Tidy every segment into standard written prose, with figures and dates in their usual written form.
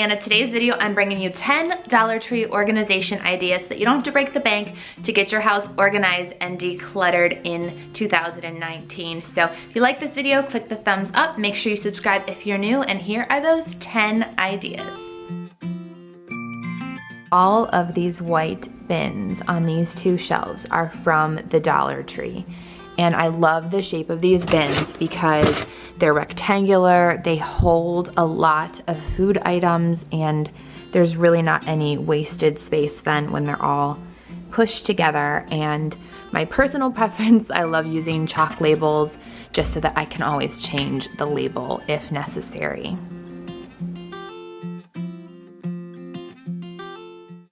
Brianna. Today's video, I'm bringing you 10 Dollar Tree organization ideas so that you don't have to break the bank to get your house organized and decluttered in 2019. So if you like this video, click the thumbs up. Make sure you subscribe if you're new, and here are those 10 ideas. All of these white bins on these two shelves are from the Dollar Tree. And I love the shape of these bins because they're rectangular, they hold a lot of food items, and there's really not any wasted space then when they're all pushed together. And my personal preference, I love using chalk labels just so that I can always change the label if necessary.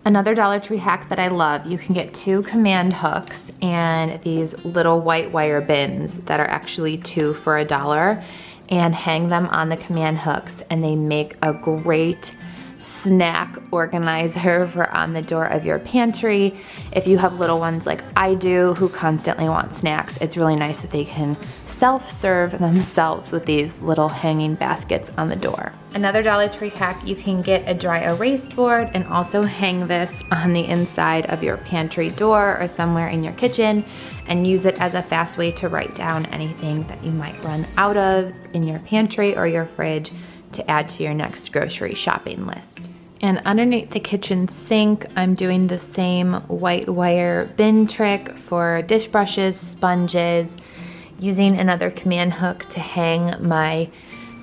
Another Dollar Tree hack that I love, you can get 2 command hooks and these little white wire bins that are actually 2 for $1, and hang them on the command hooks, and they make a great snack organizer for on the door of your pantry. If you have little ones like I do who constantly want snacks, it's really nice that they can self-serve themselves with these little hanging baskets on the door. Another Dollar Tree hack, you can get a dry erase board and also hang this on the inside of your pantry door or somewhere in your kitchen, and use it as a fast way to write down anything that you might run out of in your pantry or your fridge to add to your next grocery shopping list. And underneath the kitchen sink, I'm doing the same white wire bin trick for dish brushes, sponges, using another command hook to hang my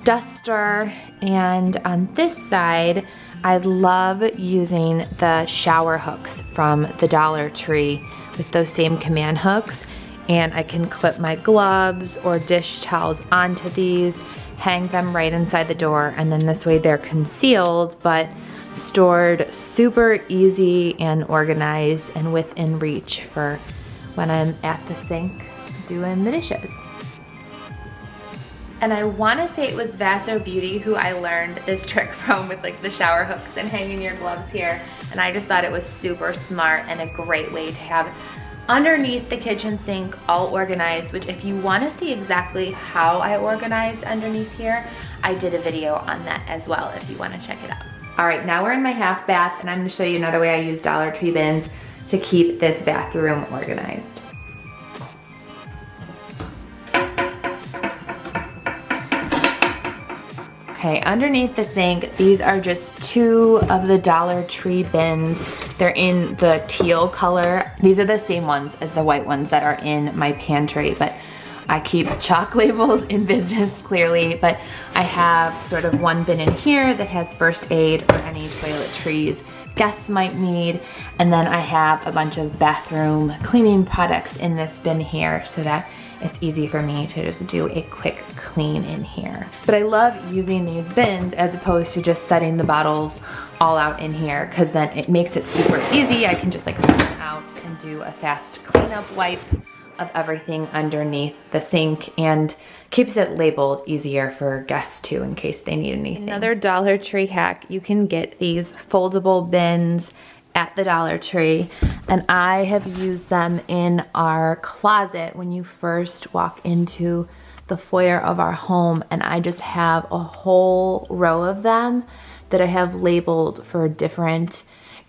duster. And on this side, I love using the shower hooks from the Dollar Tree with those same command hooks. And I can clip my gloves or dish towels onto these, hang them right inside the door, and then this way they're concealed but stored super easy and organized and within reach for when I'm at the sink doing the dishes. And I want to say it was Vaso Beauty who I learned this trick from, with like the shower hooks and hanging your gloves here. And I just thought it was super smart and a great way to have underneath the kitchen sink all organized, which if you want to see exactly how I organized underneath here, I did a video on that as well if you want to check it out. All right, now we're in my half bath, and I'm going to show you another way I use Dollar Tree bins to keep this bathroom organized. Okay, underneath the sink, these are just 2 of the Dollar Tree bins. They're in the teal color. These are the same ones as the white ones that are in my pantry, but I keep chalk labels in business clearly. But I have sort of one bin in here that has first aid or any toiletries guests might need. And then I have a bunch of bathroom cleaning products in this bin here so that it's easy for me to just do a quick clean in here. But I love using these bins as opposed to just setting the bottles all out in here, because then it makes it super easy. I can just like take them out and do a fast cleanup wipe of everything underneath the sink, and keeps it labeled easier for guests too in case they need anything. Another Dollar Tree hack, you can get these foldable bins at the Dollar Tree, and I have used them in our closet when you first walk into the foyer of our home, and I just have a whole row of them that I have labeled for different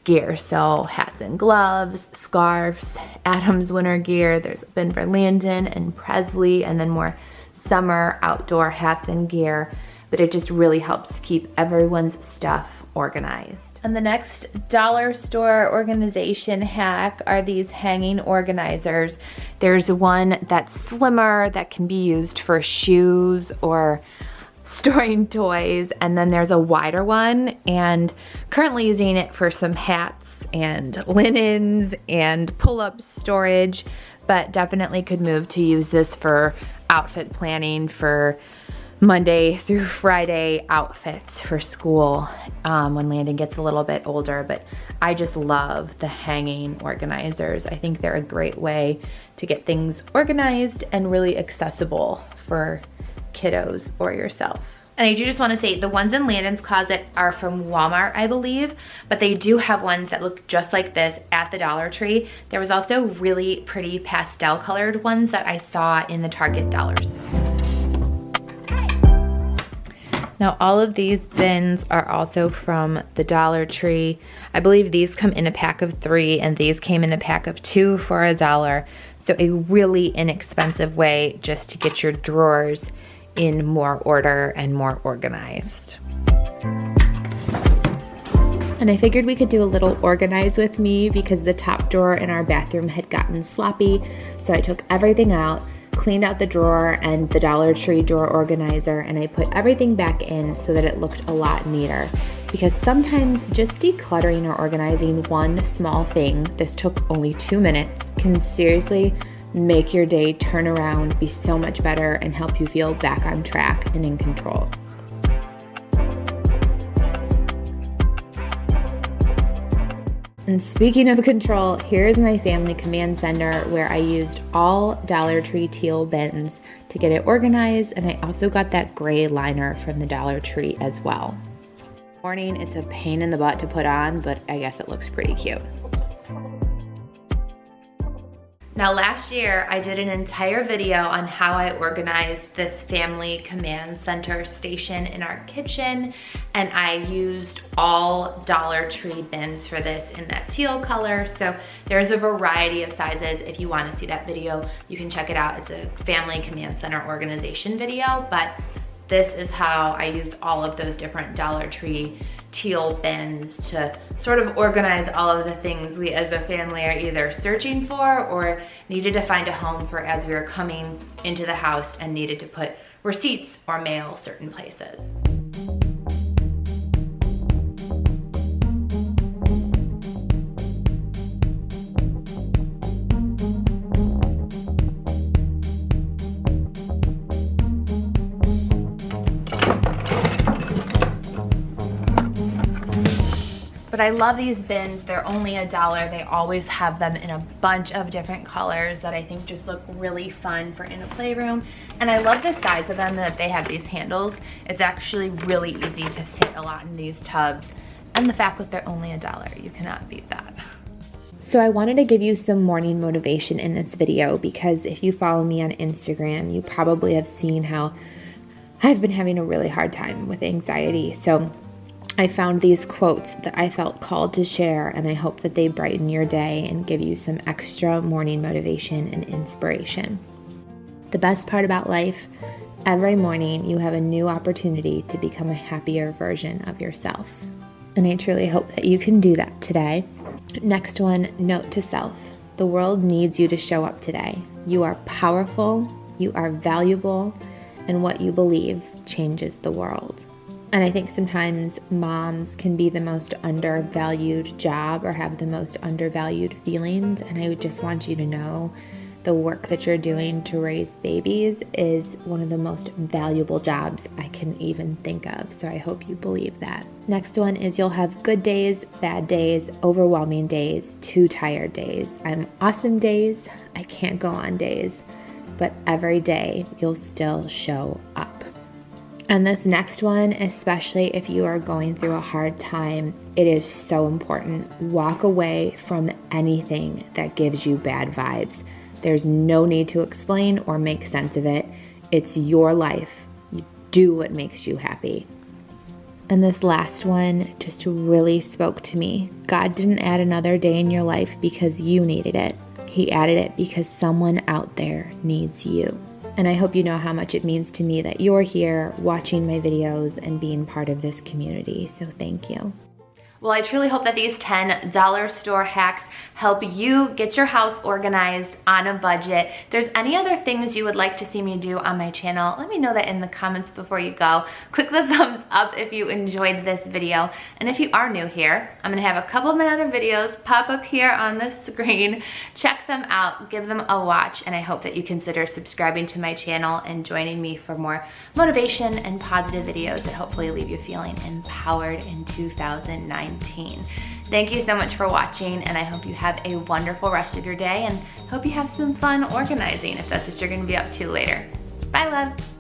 gear. So hats and gloves, scarves, Adam's winter gear, there's a bin for Landon and Presley, and then more summer outdoor hats and gear, but it just really helps keep everyone's stuff organized. And the next dollar store organization hack are these hanging organizers. There's one that's slimmer that can be used for shoes or storing toys, and then there's a wider one, and currently using it for some hats and linens and pull-up storage, but definitely could move to use this for outfit planning for Monday through Friday outfits for school when Landon gets a little bit older. But I just love the hanging organizers. I think they're a great way to get things organized and really accessible for kiddos or yourself. And I do just want to say the ones in Landon's closet are from Walmart, I believe, but they do have ones that look just like this at the Dollar Tree. There was also really pretty pastel colored ones that I saw in the Target dollars. Now all of these bins are also from the Dollar Tree. I believe these come in a pack of 3 and these came in a pack of 2 for $1. So a really inexpensive way just to get your drawers in more order and more organized. And I figured we could do a little organize with me because the top drawer in our bathroom had gotten sloppy. So I took everything out, cleaned out the drawer and the Dollar Tree drawer organizer, and I put everything back in so that it looked a lot neater. Because sometimes just decluttering or organizing one small thing, this took only 2 minutes, can seriously make your day turn around, be so much better, and help you feel back on track and in control. And speaking of control, here's my family command center where I used all Dollar Tree teal bins to get it organized, and I also got that gray liner from the Dollar Tree as well. Morning, it's a pain in the butt to put on, but I guess it looks pretty cute. Now last year, I did an entire video on how I organized this family command center station in our kitchen, and I used all Dollar Tree bins for this in that teal color. So there's a variety of sizes. If you want to see that video, you can check it out. It's a family command center organization video, but this is how I used all of those different Dollar Tree teal bins to sort of organize all of the things we as a family are either searching for or needed to find a home for as we were coming into the house and needed to put receipts or mail certain places. But I love these bins. They're only $1. They always have them in a bunch of different colors that I think just look really fun for in a playroom. And I love the size of them, that they have these handles. It's actually really easy to fit a lot in these tubs. And the fact that they're only $1, you cannot beat that. So I wanted to give you some morning motivation in this video because if you follow me on Instagram, you probably have seen how I've been having a really hard time with anxiety. So I found these quotes that I felt called to share, and I hope that they brighten your day and give you some extra morning motivation and inspiration. The best part about life, every morning you have a new opportunity to become a happier version of yourself. And I truly hope that you can do that today. Next one, note to self. The world needs you to show up today. You are powerful, you are valuable, and what you believe changes the world. And I think sometimes moms can be the most undervalued job or have the most undervalued feelings. And I just want you to know the work that you're doing to raise babies is one of the most valuable jobs I can even think of. So I hope you believe that. Next one is you'll have good days, bad days, overwhelming days, too tired days. I'm awesome days. I can't go on days, but every day you'll still show up. And this next one, especially if you are going through a hard time, it is so important. Walk away from anything that gives you bad vibes. There's no need to explain or make sense of it. It's your life. You do what makes you happy. And this last one just really spoke to me. God didn't add another day in your life because you needed it. He added it because someone out there needs you. And I hope you know how much it means to me that you're here watching my videos and being part of this community. So thank you. Well, I truly hope that these 10 dollar store hacks help you get your house organized on a budget. If there's any other things you would like to see me do on my channel, let me know that in the comments before you go. Click the thumbs up if you enjoyed this video. And if you are new here, I'm gonna have a couple of my other videos pop up here on the screen. Check them out, give them a watch, and I hope that you consider subscribing to my channel and joining me for more motivation and positive videos that hopefully leave you feeling empowered in 2019. Thank you so much for watching, and I hope you have a wonderful rest of your day and hope you have some fun organizing if that's what you're going to be up to later. Bye, loves.